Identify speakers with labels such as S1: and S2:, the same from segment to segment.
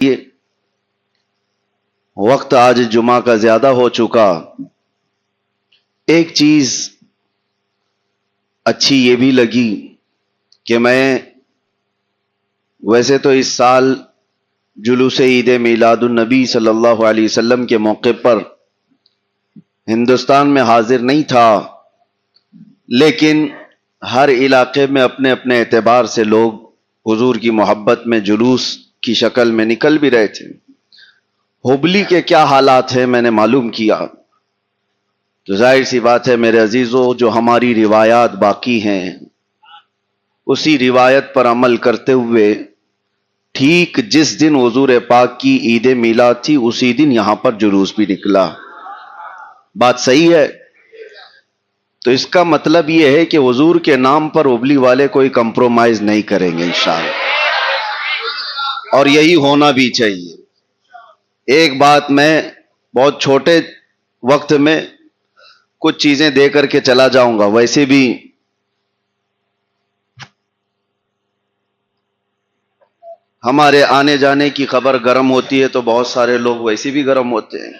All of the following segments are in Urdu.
S1: یہ وقت آج جمعہ کا زیادہ ہو چکا. ایک چیز اچھی یہ بھی لگی کہ میں ویسے تو اس سال جلوس عید میلاد النبی صلی اللہ علیہ وسلم کے موقع پر ہندوستان میں حاضر نہیں تھا، لیکن ہر علاقے میں اپنے اپنے اعتبار سے لوگ حضور کی محبت میں جلوس کی شکل میں نکل بھی رہے تھے. ہبلی کے کیا حالات ہیں میں نے معلوم کیا، تو ظاہر سی بات ہے میرے عزیزوں، جو ہماری روایات باقی ہیں اسی روایت پر عمل کرتے ہوئے ٹھیک جس دن حضور پاک کی عید میلاد تھی اسی دن یہاں پر جلوس بھی نکلا. بات صحیح ہے؟ تو اس کا مطلب یہ ہے کہ حضور کے نام پر ہبلی والے کوئی کمپرومائز نہیں کریں گے انشاءاللہ، اور یہی ہونا بھی چاہیے. ایک بات میں بہت چھوٹے وقت میں کچھ چیزیں دے کر کے چلا جاؤں گا. ویسے بھی ہمارے آنے جانے کی خبر گرم ہوتی ہے تو بہت سارے لوگ ویسے بھی گرم ہوتے ہیں.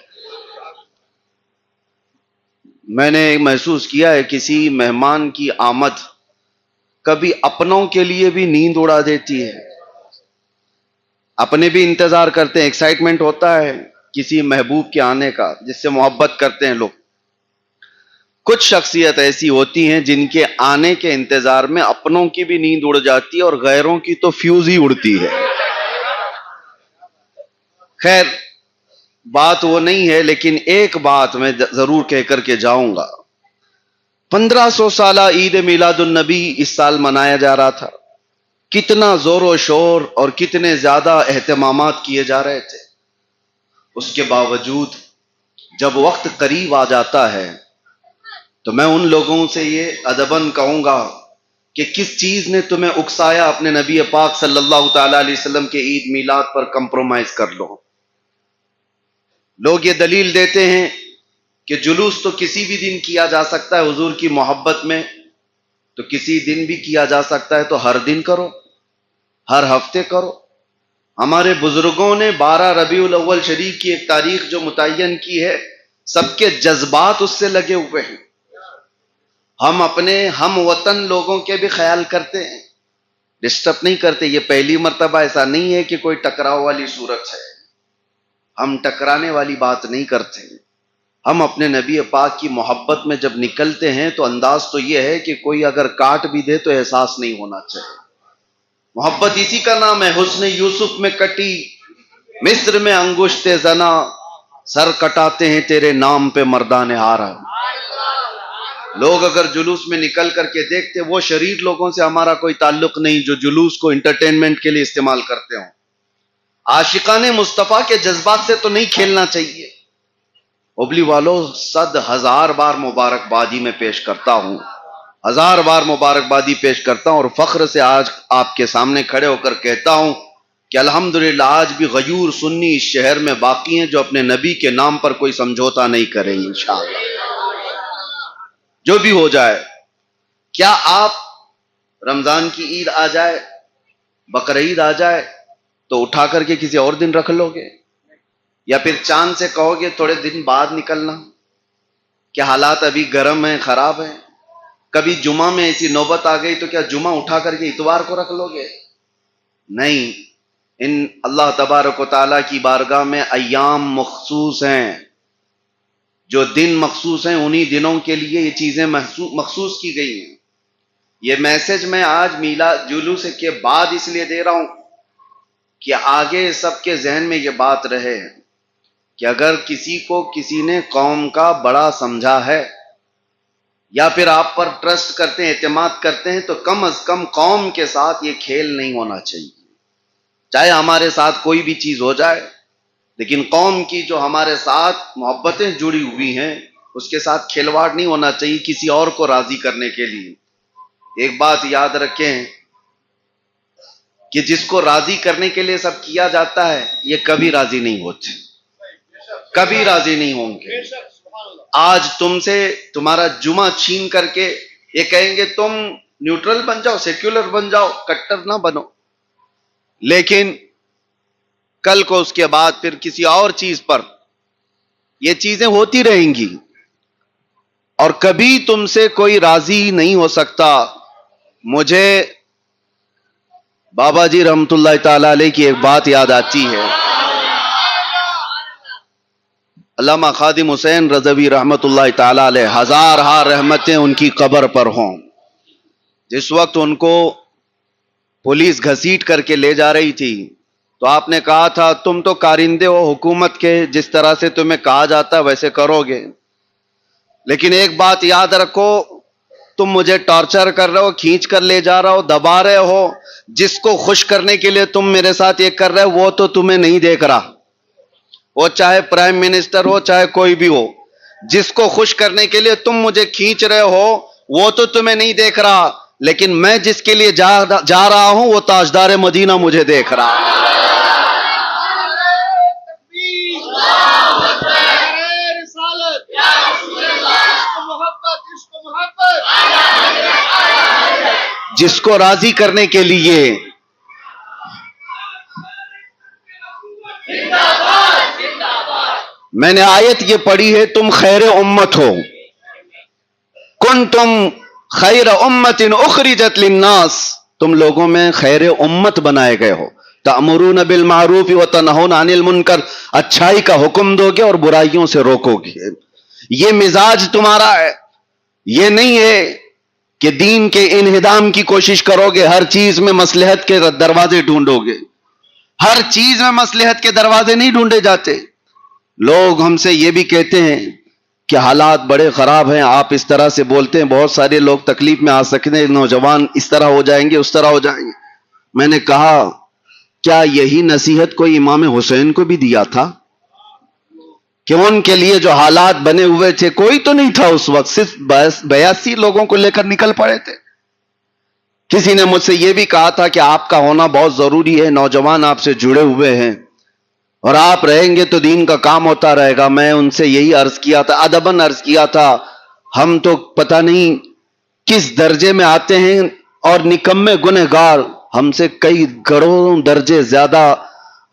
S1: میں نے محسوس کیا ہے کسی مہمان کی آمد کبھی اپنوں کے لیے بھی نیند اڑا دیتی ہے. اپنے بھی انتظار کرتے ہیں، ایکسائٹمنٹ ہوتا ہے کسی محبوب کے آنے کا جس سے محبت کرتے ہیں لوگ. کچھ شخصیت ایسی ہوتی ہیں جن کے آنے کے انتظار میں اپنوں کی بھی نیند اڑ جاتی ہے اور غیروں کی تو فیوز ہی اڑتی ہے. خیر بات وہ نہیں ہے، لیکن ایک بات میں ضرور کہہ کر کے جاؤں گا. 1500 سالہ عید میلاد النبی اس سال منایا جا رہا تھا. کتنا زور و شور اور کتنے زیادہ اہتمامات کیے جا رہے تھے. اس کے باوجود جب وقت قریب آ جاتا ہے تو میں ان لوگوں سے یہ ادباً کہوں گا کہ کس چیز نے تمہیں اکسایا اپنے نبی پاک صلی اللہ تعالی علیہ وسلم کے عید میلاد پر کمپرومائز کر لو. لوگ یہ دلیل دیتے ہیں کہ جلوس تو کسی بھی دن کیا جا سکتا ہے حضور کی محبت میں، تو کسی دن بھی کیا جا سکتا ہے تو ہر دن کرو، ہر ہفتے کرو. ہمارے بزرگوں نے 12 ربیع الاول شریف کی ایک تاریخ جو متعین کی ہے، سب کے جذبات اس سے لگے ہوئے ہیں. ہم اپنے ہم وطن لوگوں کے بھی خیال کرتے ہیں، ڈسٹرب نہیں کرتے. یہ پہلی مرتبہ ایسا نہیں ہے کہ کوئی ٹکراؤ والی صورت ہے. ہم ٹکرانے والی بات نہیں کرتے. ہم اپنے نبی پاک کی محبت میں جب نکلتے ہیں تو انداز تو یہ ہے کہ کوئی اگر کاٹ بھی دے تو احساس نہیں ہونا چاہیے. محبت اسی کا نام ہے. حسن یوسف میں کٹی مصر میں انگشت زنا، سر کٹاتے ہیں تیرے نام پہ مردان حارہ. لوگ اگر جلوس میں نکل کر کے دیکھتے، وہ شریر لوگوں سے ہمارا کوئی تعلق نہیں جو جلوس کو انٹرٹینمنٹ کے لیے استعمال کرتے ہوں. عاشقان مصطفیٰ کے جذبات سے تو نہیں کھیلنا چاہیے. ہبلی والوں 100,000 بار مبارکبادی میں پیش کرتا ہوں، 1000 بار مبارکبادی پیش کرتا ہوں، اور فخر سے آج آپ کے سامنے کھڑے ہو کر کہتا ہوں کہ الحمدللہ آج بھی غیور سنی اس شہر میں باقی ہیں جو اپنے نبی کے نام پر کوئی سمجھوتا نہیں کریں گے انشاءاللہ. جو بھی ہو جائے، کیا آپ رمضان کی عید آ جائے، بقرعید آ جائے تو اٹھا کر کے کسی اور دن رکھ لو گے، یا پھر چاند سے کہو گے تھوڑے دن بعد نکلنا؟ کیا حالات ابھی گرم ہیں، خراب ہیں؟ کبھی جمعہ میں ایسی نوبت آ گئی تو کیا جمعہ اٹھا کر کے اتوار کو رکھ لو گے؟ نہیں. ان اللہ تبارک و تعالیٰ کی بارگاہ میں ایام مخصوص ہیں، جو دن مخصوص ہیں، انہی دنوں کے لیے یہ چیزیں مخصوص کی گئی ہیں. یہ میسج میں آج میلاد جلوس کے بعد اس لیے دے رہا ہوں کہ آگے سب کے ذہن میں یہ بات رہے کہ اگر کسی کو کسی نے قوم کا بڑا سمجھا ہے یا پھر آپ پر ٹرسٹ کرتے ہیں، اعتماد کرتے ہیں، تو کم از کم قوم کے ساتھ یہ کھیل نہیں ہونا چاہیے. چاہے ہمارے ساتھ کوئی بھی چیز ہو جائے، لیکن قوم کی جو ہمارے ساتھ محبتیں جڑی ہوئی ہیں اس کے ساتھ کھلواڑ نہیں ہونا چاہیے کسی اور کو راضی کرنے کے لیے. ایک بات یاد رکھیں کہ جس کو راضی کرنے کے لیے سب کیا جاتا ہے یہ کبھی راضی نہیں ہوتے، کبھی راضی نہیں ہوں گے. آج تم سے تمہارا جمعہ چھین کر کے یہ کہیں گے تم نیوٹرل بن جاؤ، سیکولر بن جاؤ، کٹر نہ بنو. لیکن کل کو اس کے بعد پھر کسی اور چیز پر. یہ چیزیں ہوتی رہیں گی اور کبھی تم سے کوئی راضی نہیں ہو سکتا. مجھے بابا جی رحمت اللہ تعالی علیہ کی ایک بات یاد آتی ہے. علامہ خادم حسین رضوی رحمت اللہ تعالی علیہ، ہزار ہار رحمتیں ان کی قبر پر ہوں. جس وقت ان کو پولیس گھسیٹ کر کے لے جا رہی تھی تو آپ نے کہا تھا تم تو کارندے ہو حکومت کے، جس طرح سے تمہیں کہا جاتا ہے ویسے کرو گے، لیکن ایک بات یاد رکھو، تم مجھے ٹارچر کر رہے ہو، کھینچ کر لے جا رہا ہو، دبا رہے ہو. جس کو خوش کرنے کے لیے تم میرے ساتھ یہ کر رہے ہو وہ تو تمہیں نہیں دیکھ رہا، وہ چاہے پرائم منسٹر ہو چاہے کوئی بھی ہو. جس کو خوش کرنے کے لیے تم مجھے کھینچ رہے ہو وہ تو تمہیں نہیں دیکھ رہا، لیکن میں جس کے لیے جا رہا ہوں وہ تاجدار مدینہ مجھے دیکھ رہا. جس کو راضی کرنے کے لیے میں نے آیت یہ پڑھی ہے، تم خیر امت ہو، کنتم خیر امت اخرجت للناس، تم لوگوں میں خیر امت بنائے گئے ہو. تأمرون بالمعروف وتنہون عن المنکر، اچھائی کا حکم دو گے اور برائیوں سے روکو گے. یہ مزاج تمہارا ہے. یہ نہیں ہے کہ دین کے انہدام کی کوشش کرو گے، ہر چیز میں مصلحت کے دروازے ڈھونڈو گے. ہر چیز میں مصلحت کے دروازے نہیں ڈھونڈے جاتے. لوگ ہم سے یہ بھی کہتے ہیں کہ حالات بڑے خراب ہیں، آپ اس طرح سے بولتے ہیں، بہت سارے لوگ تکلیف میں آ سکتے ہیں، نوجوان اس طرح ہو جائیں گے اس طرح ہو جائیں گے. میں نے کہا کیا یہی نصیحت کوئی امام حسین کو بھی دیا تھا کہ ان کے لیے جو حالات بنے ہوئے تھے، کوئی تو نہیں تھا اس وقت، صرف 82 لوگوں کو لے کر نکل پڑے تھے. کسی نے مجھ سے یہ بھی کہا تھا کہ آپ کا ہونا بہت ضروری ہے، نوجوان آپ سے جڑے ہوئے ہیں اور آپ رہیں گے تو دین کا کام ہوتا رہے گا. میں ان سے یہی عرض کیا تھا، ادباً عرض کیا تھا، ہم تو پتہ نہیں کس درجے میں آتے ہیں اور نکمے گنہگار ہم سے کئی کروڑوں درجے زیادہ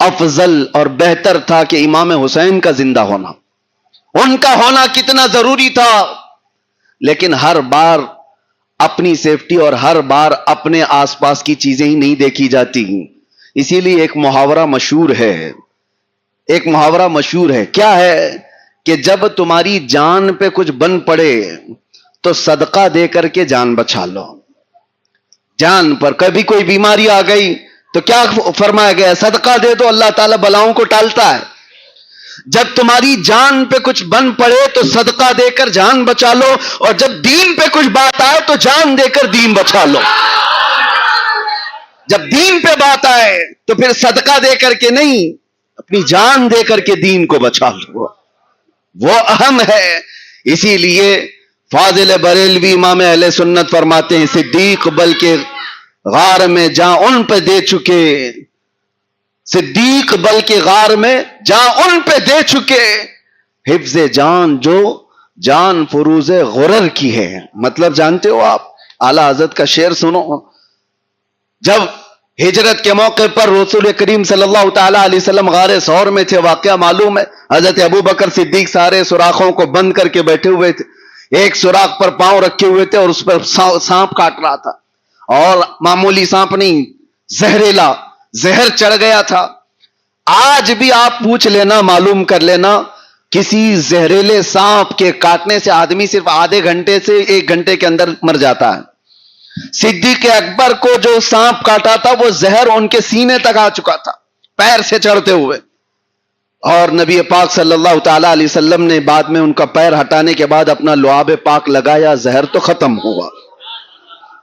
S1: افضل اور بہتر تھا کہ امام حسین کا زندہ ہونا، ان کا ہونا کتنا ضروری تھا. لیکن ہر بار اپنی سیفٹی اور ہر بار اپنے آس پاس کی چیزیں ہی نہیں دیکھی جاتی. اسی لیے ایک محاورہ مشہور ہے، کیا ہے کہ جب تمہاری جان پہ کچھ بن پڑے تو صدقہ دے کر کے جان بچا لو. جان پر کبھی کوئی بیماری آ گئی تو کیا فرمایا گیا؟ صدقہ دے دو، اللہ تعالیٰ بلاؤں کو ٹالتا ہے. جب تمہاری جان پہ کچھ بن پڑے تو صدقہ دے کر جان بچا لو، اور جب دین پہ کچھ بات آئے تو جان دے کر دین بچا لو. جب دین پہ بات آئے تو پھر صدقہ دے کر کے نہیں، اپنی جان دے کر کے دین کو بچا لو، وہ اہم ہے. اسی لیے فاضل بریلوی امام اہل سنت فرماتے ہیں، صدیق بلکہ غار میں جاں ان پہ دے چکے، صدیق بلکہ غار میں جاں ان پہ دے چکے، حفظ جان جو جان فروز غرر کی ہے. مطلب جانتے ہو آپ؟ اعلیٰ حضرت کا شعر سنو. جب ہجرت کے موقع پر رسول کریم صلی اللہ تعالی علیہ وسلم غار ثور میں تھے، واقعہ معلوم ہے، حضرت ابو بکر صدیق سارے سوراخوں کو بند کر کے بیٹھے ہوئے تھے، ایک سوراخ پر پاؤں رکھے ہوئے تھے اور اس پر سانپ کاٹ رہا تھا، اور معمولی سانپ نہیں، زہریلا زہر چڑھ گیا تھا. آج بھی آپ پوچھ لینا، معلوم کر لینا، کسی زہریلے سانپ کے کاٹنے سے آدمی صرف آدھے گھنٹے سے 1 گھنٹے کے اندر مر جاتا ہے. صدیق اکبر کو جو سانپ کاٹا تھا وہ زہر ان کے سینے تک آ چکا تھا پیر سے چڑھتے ہوئے، اور نبی پاک صلی اللہ تعالی علیہ وسلم نے بعد میں ان کا پیر ہٹانے کے بعد اپنا لعاب پاک لگایا، زہر تو ختم ہوا.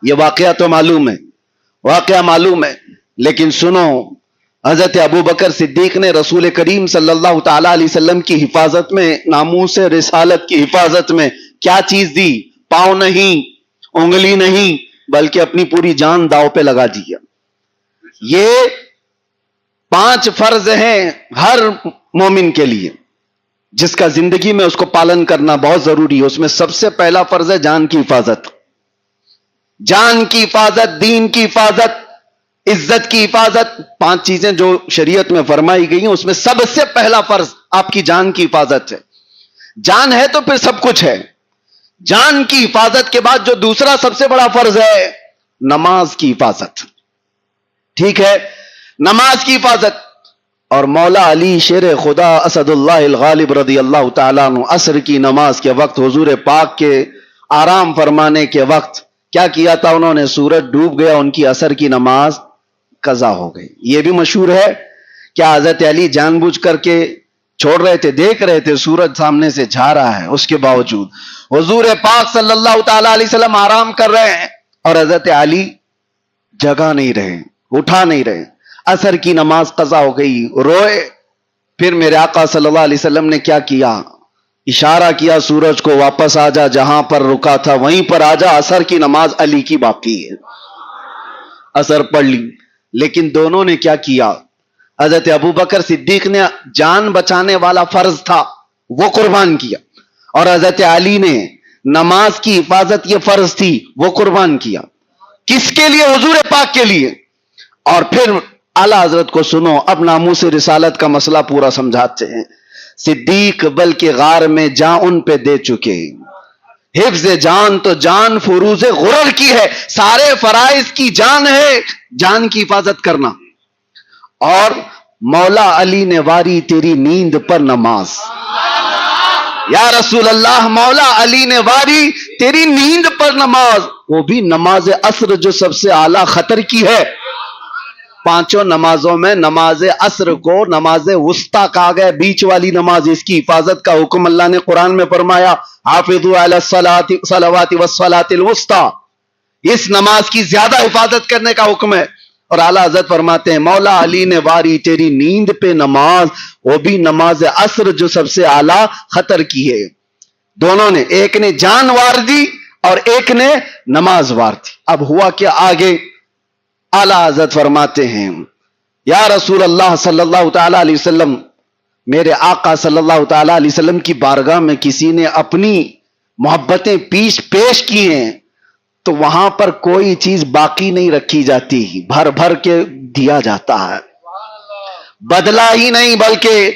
S1: یہ واقعہ تو معلوم ہے. لیکن سنو، حضرت ابو بکر صدیق نے رسول کریم صلی اللہ تعالی علیہ وسلم کی حفاظت میں، ناموس رسالت کی حفاظت میں کیا چیز دی؟ پاؤں نہیں، انگلی نہیں، بلکہ اپنی پوری جان داؤ پہ لگا دیا. یہ 5 فرض ہیں ہر مومن کے لیے، جس کا زندگی میں اس کو پالن کرنا بہت ضروری ہے. اس میں سب سے پہلا فرض ہے جان کی حفاظت. جان کی حفاظت، دین کی حفاظت. عزت کی حفاظت، 5 چیزیں جو شریعت میں فرمائی گئی ہیں اس میں سب سے پہلا فرض آپ کی جان کی حفاظت ہے. جان ہے تو پھر سب کچھ ہے. جان کی حفاظت کے بعد جو دوسرا سب سے بڑا فرض ہے نماز کی حفاظت. ٹھیک ہے، نماز کی حفاظت. اور مولا علی شیر خدا اسد اللہ الغالب رضی اللہ تعالیٰ عنہ عصر کی نماز کے وقت حضور پاک کے آرام فرمانے کے وقت کیا کیا تھا انہوں نے؟ سورج ڈوب گیا، ان کی عصر کی نماز قضا ہو گئی. یہ بھی مشہور ہے. کیا حضرت علی جان بوجھ کر کے چھوڑ رہے تھے؟ دیکھ رہے تھے سورج سامنے سے جا رہا ہے، اس کے باوجود حضور پاک صلی اللہ تعالی علیہ وسلم آرام کر رہے ہیں اور حضرت علی جگہ نہیں رہے، اٹھا نہیں رہے. عصر کی نماز قضا ہو گئی، روئے. پھر میرے آقا صلی اللہ علیہ وسلم نے کیا کیا؟ اشارہ کیا سورج کو، واپس آ جا، جہاں پر رکا تھا وہیں پر آ جا، عصر کی نماز علی کی باقی ہے. عصر پڑھ لی. لیکن دونوں نے کیا کیا؟ حضرت ابوبکر صدیق نے جان بچانے والا فرض تھا وہ قربان کیا، اور حضرت علی نے نماز کی حفاظت یہ فرض تھی وہ قربان کیا. کس کے لیے؟ حضور پاک کے لیے. اور پھر اعلی حضرت کو سنو، اب ناموس رسالت کا مسئلہ پورا سمجھاتے ہیں. صدیق بلکہ غار میں جان ان پہ دے چکے. حفظ جان تو جان فروز غرر کی ہے، سارے فرائض کی جان ہے جان کی حفاظت کرنا. اور مولا علی نے واری تیری نیند پر نماز. یا رسول اللہ، مولا علی نے واری تیری نیند پر نماز، وہ بھی نماز عصر جو سب سے اعلی خطر کی ہے. 5 نمازوں میں نماز عصر کو نماز وسطی کہا گیا، بیچ والی نماز. اس کی حفاظت کا حکم اللہ نے قرآن میں فرمایا، حافظوا علی الصلوات والصلاۃ الوسطی. اس نماز کی زیادہ حفاظت کرنے کا حکم ہے. اور اعلیٰ حضرت فرماتے ہیں مولا علی نے واری تیری نیند پہ نماز، وہ بھی نماز عصر جو سب سے اعلیٰ خطر کی ہے. دونوں نے، ایک نے جان وار دی اور ایک نے نماز وار دی. اب ہوا کہ آگے اعلیٰ حضرت فرماتے ہیں یا رسول اللہ صلی اللہ تعالی علیہ وسلم، میرے آقا صلی اللہ تعالی علیہ وسلم کی بارگاہ میں کسی نے اپنی محبتیں پیش کی ہیں تو وہاں پر کوئی چیز باقی نہیں رکھی جاتی، بھر بھر کے دیا جاتا ہے. بدلا ہی نہیں بلکہ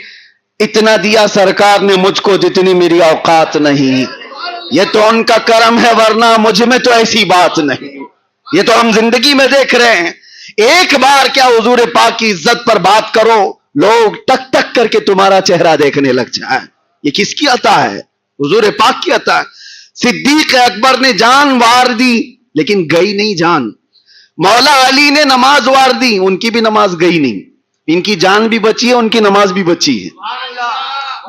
S1: اتنا دیا سرکار نے مجھ کو جتنی میری اوقات نہیں. یہ تو ان کا کرم ہے، ورنہ مجھ میں تو ایسی بات نہیں. یہ تو ہم زندگی میں دیکھ رہے ہیں. ایک بار کیا حضور پاک کی عزت پر بات کرو، لوگ ٹک ٹک کر کے تمہارا چہرہ دیکھنے لگ جائیں. یہ کس کی عطا ہے؟ حضور پاک کی عطا ہے. صدیق اکبر نے جان وار دی لیکن گئی نہیں جان. مولا علی نے نماز وار دی، ان کی بھی نماز گئی نہیں. ان کی جان بھی بچی ہے، ان کی نماز بھی بچی ہے،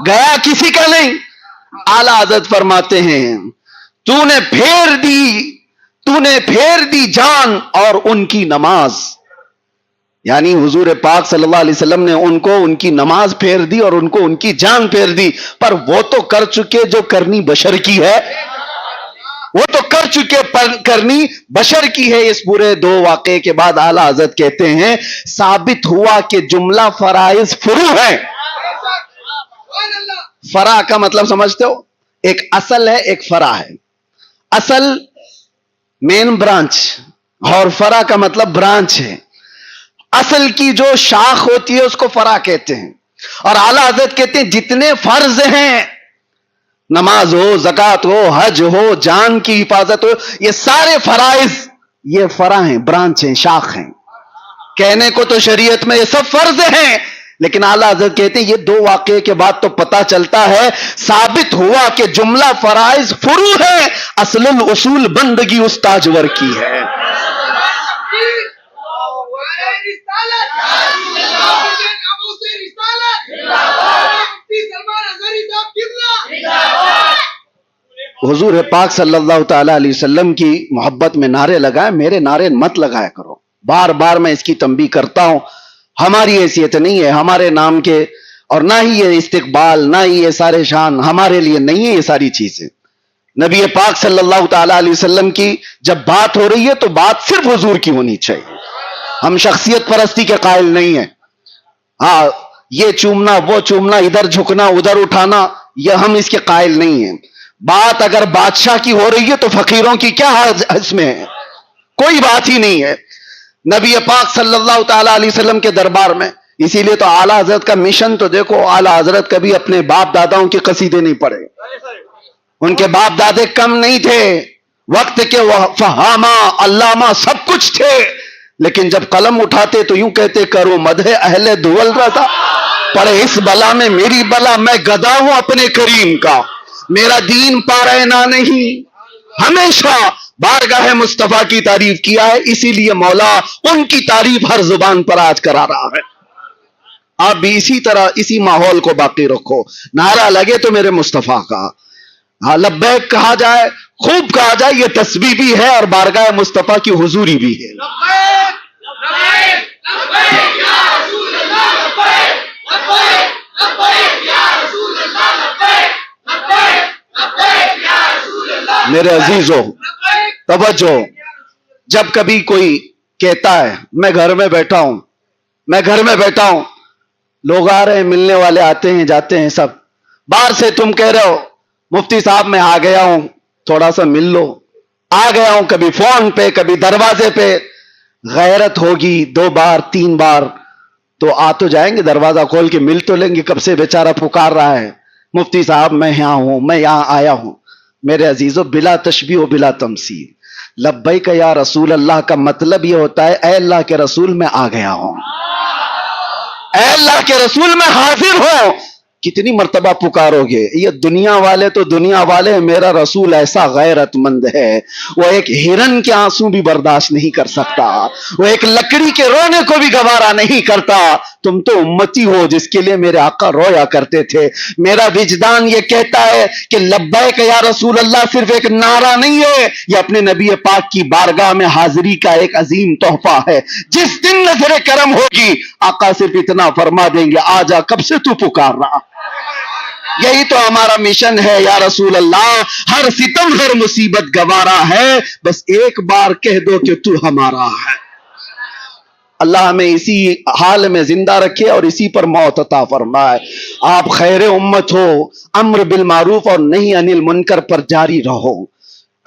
S1: گیا کسی کا نہیں. اعلیٰ حضرت فرماتے ہیں تو نے پھیر دی جان اور ان کی نماز. یعنی حضور پاک صلی اللہ علیہ وسلم نے ان کو ان کی نماز پھیر دی اور ان کو ان کی جان پھیر دی. پر وہ تو کر چکے جو کرنی بشر کی ہے، وہ تو کر چکے کرنی بشر کی ہے. اس پورے 2 واقعے کے بعد اعلیٰ حضرت کہتے ہیں ثابت ہوا کہ جملہ فرائض فروع ہے. فرع کا مطلب سمجھتے ہو؟ ایک اصل ہے، ایک فرع ہے. اصل مین برانچ اور فرع کا مطلب برانچ ہے. اصل کی جو شاخ ہوتی ہے اس کو فرع کہتے ہیں. اور اعلیٰ حضرت کہتے ہیں جتنے فرض ہیں، نماز ہو، زکوٰۃ ہو، حج ہو، جان کی حفاظت ہو، یہ سارے فرائض یہ فرع ہیں، برانچ ہیں، شاخ ہیں. کہنے کو تو شریعت میں یہ سب فرض ہیں، لیکن اعلیٰ حضرت کہتے ہیں یہ 2 واقعے کے بعد تو پتہ چلتا ہے ثابت ہوا کہ جملہ فرائض فروع ہے، اصل الاصول بندگی اس تاجور کی ہے. حضور پاک صلی اللہ تعالی علیہ وسلم کی محبت میں نعرے لگائے، میرے نعرے مت لگایا کرو. بار بار میں اس کی تنبیہ کرتا ہوں. ہماری حیثیت نہیں ہے ہمارے نام کے، اور نہ ہی یہ استقبال، نہ ہی یہ سارے شان ہمارے لیے نہیں ہے. یہ ساری چیزیں نبی پاک صلی اللہ تعالی علیہ وسلم کی جب بات ہو رہی ہے تو بات صرف حضور کی ہونی چاہیے. ہم شخصیت پرستی کے قائل نہیں ہیں. ہاں، یہ چومنا، وہ چومنا، ادھر جھکنا، ادھر اٹھانا، یہ ہم اس کے قائل نہیں ہیں. بات اگر بادشاہ کی ہو رہی ہے تو فقیروں کی کیا اس میں ہے؟ کوئی بات ہی نہیں ہے.
S2: نبی پاک صلی اللہ تعالی علیہ وسلم کے دربار میں. اسی لیے تو اعلیٰ حضرت کا مشن تو دیکھو، اعلیٰ حضرت کبھی اپنے باپ داداؤں کے قصیدے نہیں پڑھے. ان کے باپ دادے کم نہیں تھے، وقت کے فہامہ علامہ سب کچھ تھے، لیکن جب قلم اٹھاتے تو یوں کہتے کرو مدح اہل دول رضا، پڑے اس بلا میں میری بلا، میں گدا ہوں اپنے کریم کا، میرا دین پارینہ نہیں. ہمیشہ بارگاہ مصطفیٰ کی تعریف کیا ہے، اسی لیے مولا ان کی تعریف ہر زبان پر آج کرا رہا ہے. آپ بھی اسی طرح اسی ماحول کو باقی رکھو، نعرہ لگے تو میرے مصطفیٰ کا، ہاں لبیک کہا جائے، خوب کہا جائے، یہ تسبیح بھی ہے اور بارگاہ مصطفیٰ کی حضوری بھی ہے. میرے عزیزو توجہ، جب کبھی کوئی کہتا ہے میں گھر میں بیٹھا ہوں، میں گھر میں بیٹھا ہوں، لوگ آ رہے ہیں، ملنے والے آتے ہیں جاتے ہیں، سب باہر سے تم کہہ رہے ہو مفتی صاحب میں آ گیا ہوں تھوڑا سا مل لو، آ گیا ہوں، کبھی فون پہ کبھی دروازے پہ. غیرت ہوگی 2 بار 3 بار تو آ تو جائیں گے، دروازہ کھول کے مل تو لیں گے. کب سے بیچارہ پکار رہا ہے مفتی صاحب میں یہاں ہوں، میں یہاں آیا ہوں. میرے عزیزو بلا تشبیہ و بلا تمثیل، لبیک یا رسول اللہ کا مطلب یہ ہوتا ہے اے اللہ کے رسول میں آ گیا ہوں، اے اللہ کے رسول میں حاضر ہوں. کتنی مرتبہ پکارو گے؟ یہ دنیا والے تو دنیا والے، میرا رسول ایسا غیرت مند ہے، وہ ایک ہرن کے آنسو بھی برداشت نہیں کر سکتا، وہ ایک لکڑی کے رونے کو بھی گوارا نہیں کرتا. تم تو امتی ہو جس کے لیے میرے آقا رویا کرتے تھے. میرا وجدان یہ کہتا ہے کہ لبیک یا رسول اللہ صرف ایک نعرہ نہیں ہے، یہ اپنے نبی پاک کی بارگاہ میں حاضری کا ایک عظیم تحفہ ہے. جس دن نظر کرم ہوگی آقا صرف اتنا فرما دیں گے آ جا، کب سے تو پکار رہا. یہی تو ہمارا مشن ہے یا رسول اللہ، ہر ستم ہر مصیبت گوارا ہے، بس ایک بار کہہ دو کہ تو ہمارا ہے. اللہ ہمیں اسی حال میں زندہ رکھے اور اسی پر موت عطا فرمائے. آپ خیر امت ہو، امر بالمعروف اور نہی عن المنکر پر جاری رہو،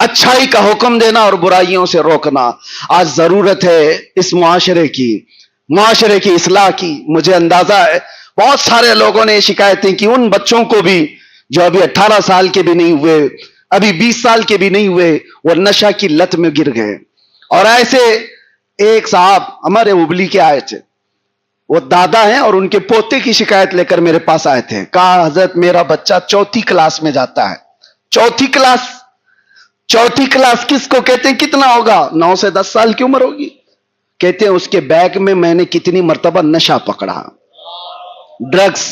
S2: اچھائی کا حکم دینا اور برائیوں سے روکنا. آج ضرورت ہے اس معاشرے کی اصلاح کی. مجھے اندازہ ہے بہت سارے لوگوں نے شکایتیں کی ان بچوں کو بھی جو ابھی 18 سال کے بھی نہیں ہوئے، ابھی 20 سال کے بھی نہیں ہوئے، وہ نشہ کی لت میں گر گئے. اور ایسے ایک صاحب ہمارے ابلی کے آئے تھے، وہ دادا ہیں اور ان کے پوتے کی شکایت لے کر میرے پاس آئے تھے. کہا حضرت میرا بچہ 4تھی کلاس میں جاتا ہے. 4تھی کلاس کس کو کہتے ہیں؟ کتنا ہوگا؟ 9 سے 10 سال کی عمر ہوگی. کہتے ہیں اس کے بیگ میں نے کتنی مرتبہ نشہ پکڑا، ڈرگز.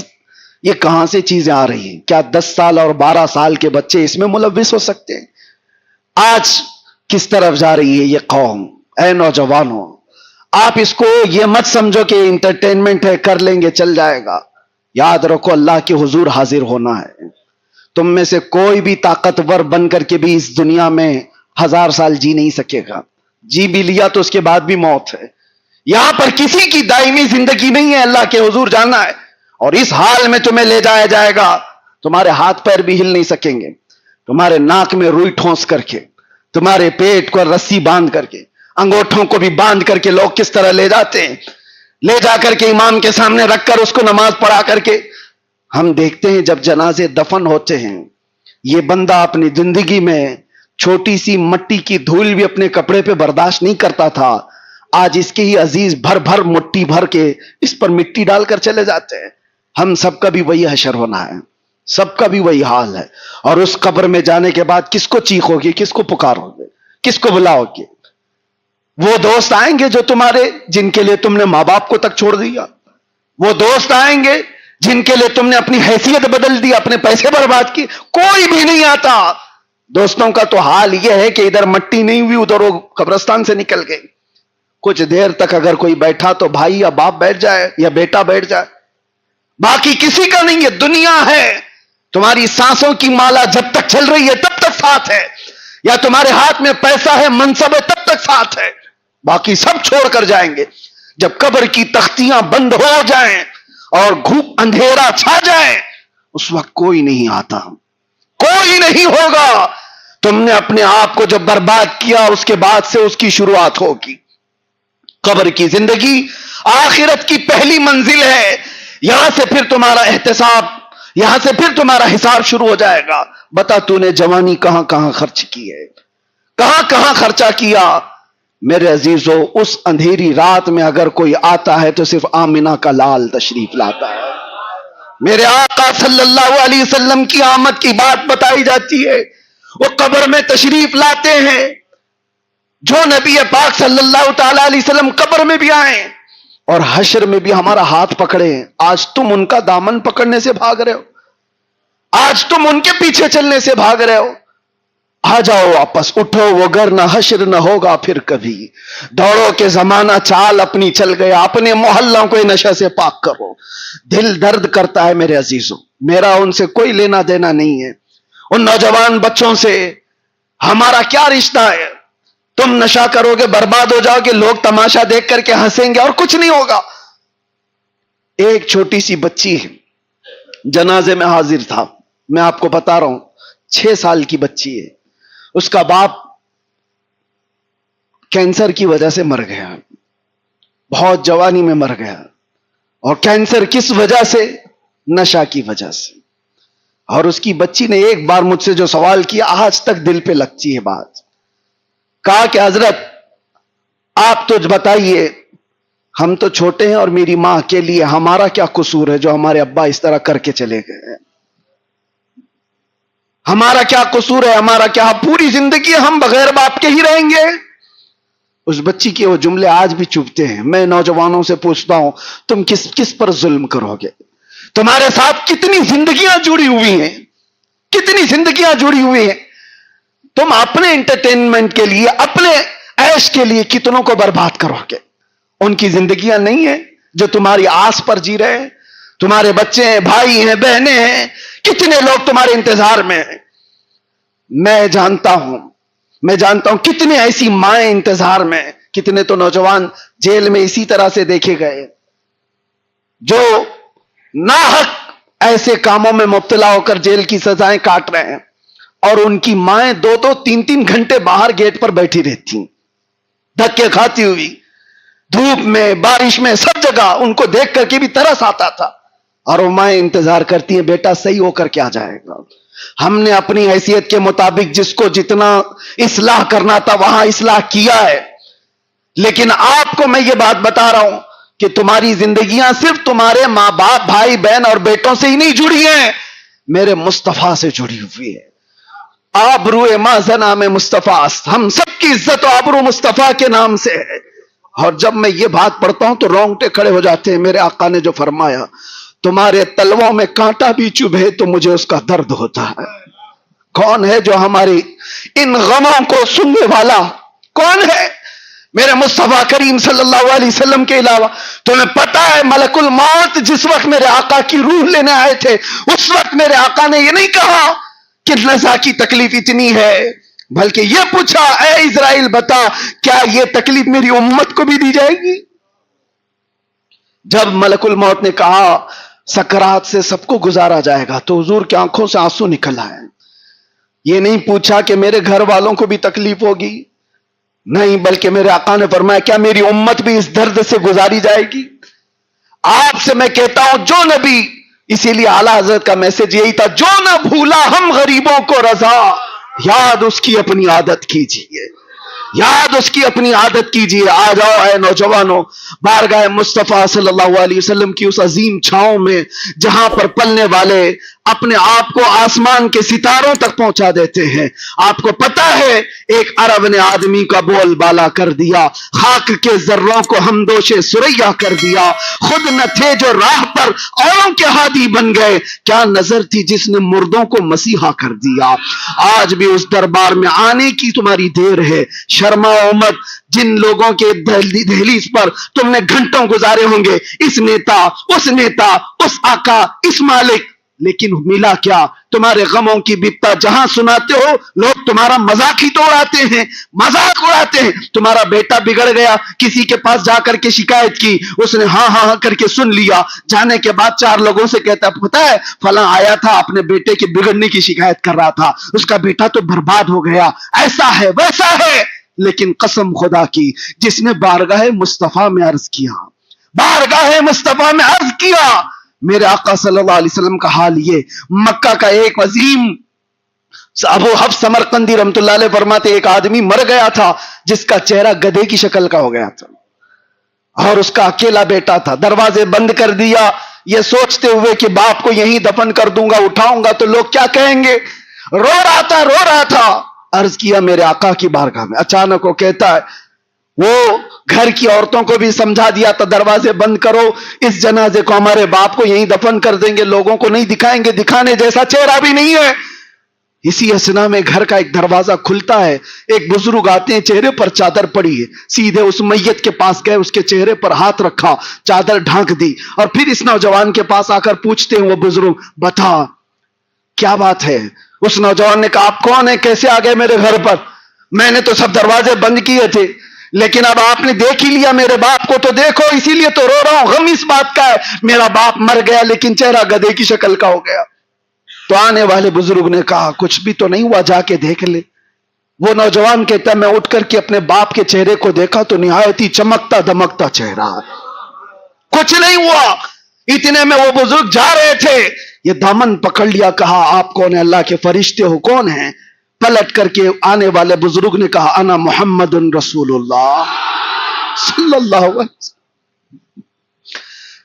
S2: یہ کہاں سے چیزیں آ رہی ہیں؟ کیا 10 سال اور 12 سال کے بچے اس میں ملوث ہو سکتے ہیں؟ آج کس طرف جا رہی ہے یہ قوم؟ اے نوجوانوں، آپ اس کو یہ مت سمجھو کہ انٹرٹینمنٹ ہے، کر لیں گے چل جائے گا. یاد رکھو اللہ کے حضور حاضر ہونا ہے. تم میں سے کوئی بھی طاقتور بن کر کے بھی اس دنیا میں 1000 سال جی نہیں سکے گا. جی بھی لیا تو اس کے بعد بھی موت ہے. یہاں پر کسی کی دائمی زندگی نہیں ہے، اللہ کے حضور جانا ہے. اور اس حال میں تمہیں لے جایا جائے گا، تمہارے ہاتھ پیر بھی ہل نہیں سکیں گے، تمہارے ناک میں روئی ٹھونس کر کے، تمہارے پیٹ کو رسی باندھ کر کے، انگوٹھوں کو بھی باندھ کر کے لوگ کس طرح لے جاتے ہیں، لے جا کر کے امام کے سامنے رکھ کر اس کو نماز پڑھا کر کے. ہم دیکھتے ہیں جب جنازے دفن ہوتے ہیں، یہ بندہ اپنی زندگی میں چھوٹی سی مٹی کی دھول بھی اپنے کپڑے پہ برداشت نہیں کرتا تھا. آج اس کے ہی عزیز بھر مٹی بھر کے اس پر مٹی ڈال کر چلے جاتے ہیں. ہم سب کا بھی وہی حشر ہونا ہے، سب کا بھی وہی حال ہے. اور اس قبر میں جانے کے بعد کس کو چیخو گے، کس کو پکارو گے، کس کو بلاؤ گے؟ وہ دوست آئیں گے جو تمہارے، جن کے لیے تم نے ماں باپ کو تک چھوڑ دیا. وہ دوست آئیں گے جن کے لیے تم نے اپنی حیثیت بدل دی، اپنے پیسے برباد کی. کوئی بھی نہیں آتا. دوستوں کا تو حال یہ ہے کہ ادھر مٹی نہیں ہوئی ادھر وہ قبرستان سے نکل گئے. کچھ دیر تک اگر کوئی بیٹھا تو بھائی یا باپ بیٹھ جائے یا بیٹا بیٹھ جائے، باقی کسی کا نہیں ہے. دنیا ہے، تمہاری سانسوں کی مالا جب تک چل رہی ہے تب تک ساتھ ہے، یا تمہارے ہاتھ میں پیسہ ہے، منصب ہے، تب تک ساتھ ہے. باقی سب چھوڑ کر جائیں گے. جب قبر کی تختیاں بند ہو جائیں اور گھوپ اندھیرا چھا جائے اس وقت کوئی نہیں آتا، کوئی نہیں ہوگا. تم نے اپنے آپ کو جب برباد کیا اس کے بعد سے اس کی شروعات ہوگی. قبر کی زندگی آخرت کی پہلی منزل ہے. یہاں سے پھر تمہارا احتساب، یہاں سے پھر تمہارا حساب شروع ہو جائے گا. بتا تو نے جوانی کہاں کہاں خرچ کی ہے، کہاں کہاں خرچہ کیا. میرے عزیزو، اس اندھیری رات میں اگر کوئی آتا ہے تو صرف آمنہ کا لال تشریف لاتا ہے. میرے آقا صلی اللہ علیہ وسلم کی آمد کی بات بتائی جاتی ہے. وہ قبر میں تشریف لاتے ہیں. جو نبی پاک صلی اللہ تعالی علیہ وسلم قبر میں بھی آئیں اور حشر میں بھی ہمارا ہاتھ پکڑے. آج تم ان کا دامن پکڑنے سے بھاگ رہے ہو، آج تم ان کے پیچھے چلنے سے بھاگ رہے ہو. آ جاؤ واپس، اٹھو وگرنہ حشر نہ ہوگا پھر کبھی. دوڑو کہ زمانہ چال اپنی چل گیا، اپنے محلوں کو نشہ سے پاک کرو. دل درد کرتا ہے میرے عزیزوں، میرا ان سے کوئی لینا دینا نہیں ہے. ان نوجوان بچوں سے ہمارا کیا رشتہ ہے؟ تم نشہ کرو گے، برباد ہو جاؤ گے، لوگ تماشا دیکھ کر کے ہنسیں گے اور کچھ نہیں ہوگا. ایک چھوٹی سی بچی جنازے میں حاضر تھا، میں آپ کو بتا رہا ہوں، 6 سال کی بچی ہے. اس کا باپ کینسر کی وجہ سے مر گیا، بہت جوانی میں مر گیا. اور کینسر کس وجہ سے؟ نشہ کی وجہ سے. اور اس کی بچی نے ایک بار مجھ سے جو سوال کیا آج تک دل پہ لگتی ہے بات. کہا کہ حضرت آپ تو بتائیے، ہم تو چھوٹے ہیں اور میری ماں کے لیے ہمارا کیا قصور ہے جو ہمارے ابا اس طرح کر کے چلے گئے ہیں؟ ہمارا کیا قصور ہے؟ ہمارا کیا؟ پوری زندگی ہم بغیر باپ کے ہی رہیں گے؟ اس بچی کے وہ جملے آج بھی چبھتے ہیں. میں نوجوانوں سے پوچھتا ہوں، تم کس پر ظلم کرو گے؟ تمہارے ساتھ کتنی زندگیاں جڑی ہوئی ہیں، کتنی زندگیاں جڑی ہوئی ہیں. تم اپنے انٹرٹینمنٹ کے لیے، اپنے عیش کے لیے کتنوں کو برباد کرو گے؟ ان کی زندگیاں نہیں ہیں جو تمہاری آس پر جی رہے ہیں. تمہارے بچے ہیں، بھائی ہیں، بہنیں ہیں، کتنے لوگ تمہارے انتظار میں ہیں. میں جانتا ہوں کتنے ایسی مائیں انتظار میں، کتنے تو نوجوان جیل میں اسی طرح سے دیکھے گئے جو ناحق ایسے کاموں میں مبتلا ہو کر جیل کی سزائیں کاٹ رہے ہیں. اور ان کی مائیں 2-2 3-3 گھنٹے باہر گیٹ پر بیٹھی رہتی، دھکے کھاتی ہوئی، دھوپ میں بارش میں سب جگہ. ان کو دیکھ کر کے بھی ترس آتا تھا. اور وہ مائیں انتظار کرتی ہیں بیٹا صحیح ہو کر کیا جائے گا. ہم نے اپنی حیثیت کے مطابق جس کو جتنا اصلاح کرنا تھا وہاں اصلاح کیا ہے. لیکن آپ کو میں یہ بات بتا رہا ہوں کہ تمہاری زندگیاں صرف تمہارے ماں باپ، بھائی بہن اور بیٹوں سے ہی نہیں جڑی ہیں، میرے مصطفیٰ سے جڑی ہوئی ہے. آبرو ماذا نام مصطفیٰ، ہم سب کی عزت و آبرو مصطفیٰ کے نام سے ہے. اور جب میں یہ بات پڑھتا ہوں تو رونگٹے کھڑے ہو جاتے ہیں. میرے آقا نے جو فرمایا، تمہارے تلووں میں کانٹا بھی چبھے تو مجھے اس کا درد ہوتا ہے. کون ہے جو ہماری ان غموں کو سننے والا؟ کون ہے میرے مصطفیٰ کریم صلی اللہ علیہ وسلم کے علاوہ؟ تمہیں پتا ہے ملک الموت جس وقت میرے آقا کی روح لینے آئے تھے، اس وقت میرے آقا نے یہ نہیں کہا کہ نزا کی تکلیف اتنی ہے، بلکہ یہ پوچھا اے اسرائیل بتا کیا یہ تکلیف میری امت کو بھی دی جائے گی؟ جب ملک الموت نے کہا سکرات سے سب کو گزارا جائے گا تو حضور کی آنکھوں سے آنسو نکل آئے. یہ نہیں پوچھا کہ میرے گھر والوں کو بھی تکلیف ہوگی، نہیں، بلکہ میرے آقا نے فرمایا کیا میری امت بھی اس درد سے گزاری جائے گی؟ آپ سے میں کہتا ہوں جو نبی، اسی لیے اعلیٰ حضرت کا میسج یہی تھا، جو نہ بھولا ہم غریبوں کو رضا، یاد اس کی اپنی عادت کیجیے، یاد اس کی اپنی عادت کیجیے. آ جاؤ اے نوجوانوں، بارگاہ مصطفیٰ صلی اللہ علیہ وسلم کی اس عظیم چھاؤں میں جہاں پر پلنے والے اپنے آپ کو آسمان کے ستاروں تک پہنچا دیتے ہیں. آپ کو پتا ہے ایک عرب نے آدمی کا بول بالا کر دیا، خاک کے ذروں کو ہمدوش سریا کر دیا. خود نہ تھے جو راہ پر اوروں کے ہادی بن گئے، کیا نظر تھی جس نے مردوں کو مسیحا کر دیا. آج بھی اس دربار میں آنے کی تمہاری دیر ہے. شرما امت، جن لوگوں کے دہلیز پر تم نے گھنٹوں گزارے ہوں گے، اس نیتا، اس آقا، اس مالک، لیکن ملا کیا؟ تمہارے غموں کی بپتا جہاں سناتے ہو لوگ تمہارا مذاق ہی تو اڑاتے ہیں، مذاق اڑاتے ہیں. تمہارا بیٹا بگڑ گیا، کسی کے پاس جا کر کے شکایت کی، اس نے ہاں ہاں کر کے سن لیا، جانے کے بعد 4 لوگوں سے کہتا پتا ہے فلاں آیا تھا اپنے بیٹے کے بگڑنے کی شکایت کر رہا تھا، اس کا بیٹا تو برباد ہو گیا، ایسا ہے ویسا ہے. لیکن قسم خدا کی جس نے بارگاہ مصطفیٰ میں عرض کیا، بارگاہ مصطفیٰ میں عرض کیا، میرے آقا صلی اللہ علیہ وسلم کا حال یہ، مکہ کا ایک عظیم ابو حفص سمرقندی رحمت اللہ علیہ فرماتے ایک آدمی مر گیا تھا جس کا چہرہ گدھے کی شکل کا ہو گیا تھا، اور اس کا اکیلا بیٹا تھا، دروازے بند کر دیا یہ سوچتے ہوئے کہ باپ کو یہیں دفن کر دوں گا، اٹھاؤں گا تو لوگ کیا کہیں گے، رو رہا تھا، عرض کیا میرے آقا کی بارگاہ میں، اچانک وہ کہتا ہے، وہ گھر کی عورتوں کو بھی سمجھا دیا تھا دروازے بند کرو، اس جنازے کو ہمارے باپ کو یہیں دفن کر دیں گے، لوگوں کو نہیں دکھائیں گے، دکھانے جیسا چہرہ بھی نہیں ہے۔ اسی اسنا میں گھر کا ایک دروازہ کھلتا ہے، ایک بزرگ آتے ہیں، چہرے پر چادر پڑی ہے، سیدھے اس میت کے پاس گئے، اس کے چہرے پر ہاتھ رکھا، چادر ڈھانک دی، اور پھر اس نوجوان کے پاس آ کر پوچھتے ہیں وہ بزرگ، بتا کیا بات ہے؟ اس نوجوان نے کہا آپ کون ہیں، کیسے آ گئے میرے گھر پر؟ میں نے تو سب دروازے بند کیے تھے، لیکن اب آپ نے دیکھ ہی لیا میرے باپ کو، تو دیکھو اسی لیے تو رو رہا ہوں، غم اس بات کا ہے میرا باپ مر گیا لیکن چہرہ گدھے کی شکل کا ہو گیا۔ تو آنے والے بزرگ نے کہا کچھ بھی تو نہیں ہوا، جا کے دیکھ لے۔ وہ نوجوان کہتا ہے میں اٹھ کر کے اپنے باپ کے چہرے کو دیکھا تو نہایت ہی چمکتا دمکتا چہرہ، کچھ نہیں ہوا۔ اتنے میں وہ بزرگ جا رہے تھے، یہ دامن پکڑ لیا، کہا آپ کون ہیں؟ اللہ کے فرشتے ہو، کون ہیں؟ پلٹ کر کے آنے والے بزرگ نے کہا انا محمد رسول اللہ صلی اللہ علیہ وسلم۔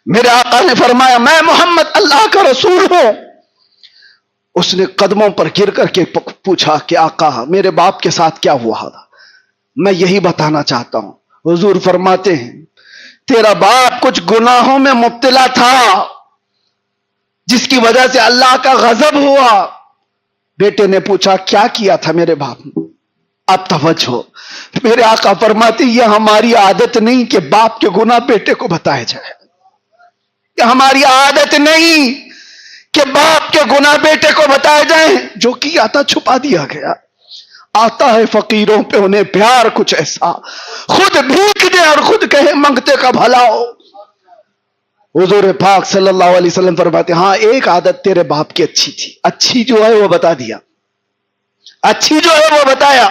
S2: میرے آقا نے فرمایا میں محمد اللہ کا رسول ہوں۔ اس نے قدموں پر گر کر کے پوچھا کہ آقا میرے باپ کے ساتھ کیا ہوا تھا؟ میں یہی بتانا چاہتا ہوں۔ حضور فرماتے ہیں تیرا باپ کچھ گناہوں میں مبتلا تھا جس کی وجہ سے اللہ کا غضب ہوا۔ بیٹے نے پوچھا کیا کیا تھا میرے باپ نے؟ اب توجہ، میرے آقا فرماتے یہ ہماری عادت نہیں کہ باپ کے گناہ بیٹے کو بتائے جائے، یہ ہماری عادت نہیں کہ باپ کے گناہ بیٹے کو بتائے جائیں، جو کیا تھا چھپا دیا گیا۔ آتا ہے فقیروں پہ انہیں پیار کچھ ایسا، خود بھیک دے اور خود کہے منگتے کا بھلا ہو۔ حضور پاک صلی اللہ علیہ وسلم فرماتے ہاں ایک عادت تیرے باپ کی اچھی تھی، اچھی جو ہے وہ بتا دیا، اچھی جو ہے وہ بتایا۔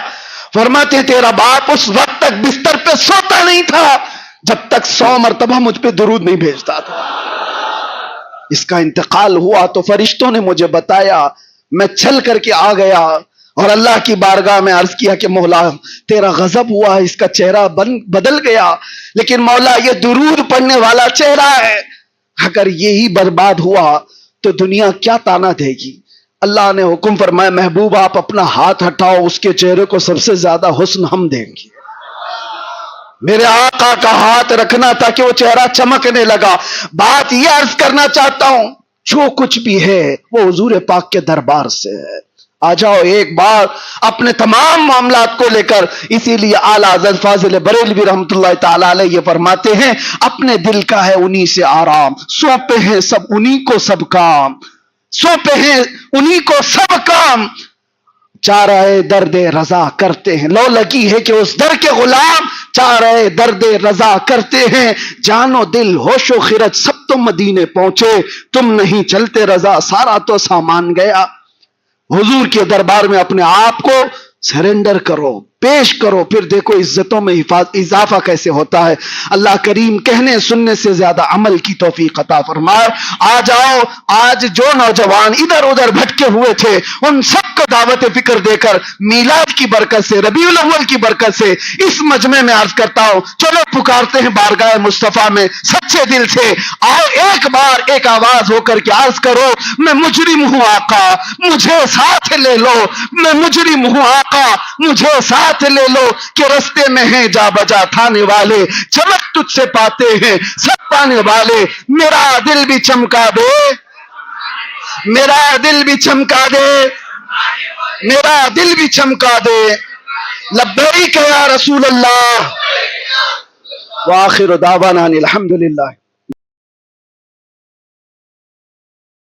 S2: فرماتے تیرا باپ اس وقت تک بستر پہ سوتا نہیں تھا جب تک 100 مرتبہ مجھ پہ درود نہیں بھیجتا تھا۔ اس کا انتقال ہوا تو فرشتوں نے مجھے بتایا، میں چھل کر کے آ گیا اور اللہ کی بارگاہ میں عرض کیا کہ مولا تیرا غضب ہوا، اس کا چہرہ بدل گیا، لیکن مولا یہ درود پڑھنے والا چہرہ ہے، اگر یہی برباد ہوا تو دنیا کیا تانا دے گی۔ اللہ نے حکم فرمایا محبوب آپ اپنا ہاتھ ہٹاؤ، اس کے چہرے کو سب سے زیادہ حسن ہم دیں گے۔ میرے آقا کا ہاتھ رکھنا تھا کہ وہ چہرہ چمکنے لگا۔ بات یہ عرض کرنا چاہتا ہوں جو کچھ بھی ہے وہ حضور پاک کے دربار سے ہے۔ آ جاؤ ایک بار اپنے تمام معاملات کو لے کر، اسی لیے اعلیٰ حضرت فاضل بریلوی رحمۃ اللہ تعالی علیہ یہ فرماتے ہیں اپنے دل کا ہے انہی سے آرام، سونپے ہیں سب انہی کو سب کام، سونپے ہیں انہی کو سب کام، چارہ درد رضا کرتے ہیں، لو لگی ہے کہ اس در کے غلام چارہ درد رضا کرتے ہیں، جان و دل ہوش و خرد سب تو مدینے پہنچے، تم نہیں چلتے رضا سارا تو سامان گیا۔ حضور کے دربار میں اپنے آپ کو سرنڈر کرو، پیش کرو، پھر دیکھو عزتوں میں اضافہ کیسے ہوتا ہے۔ اللہ کریم کہنے سننے سے زیادہ عمل کی توفیق عطا فرمائے۔ آ جاؤ آج جو نوجوان ادھر ادھر بھٹکے ہوئے تھے ان سب کو دعوت فکر دے کر میلاد کی برکت سے، ربیع الاول کی برکت سے اس مجمع میں عرض کرتا ہوں چلو پکارتے ہیں بارگاہ مصطفیٰ میں سچے دل سے، آؤ ایک بار ایک آواز ہو کر کے عرض کرو میں مجرم ہوں آقا مجھے ساتھ لے لو، میں مجرم ہوں آقا مجھے ساتھ لے لو، کہ رستے میں ہیں جا بجا تھانے والے، چمک تجھ سے پاتے ہیں سب پانے والے، میرا دل بھی چمکا دے، میرا دل بھی چمکا دے، میرا دل بھی چمکا دے، لبیک یا رسول اللہ، وآخر دعوانا الحمدللہ۔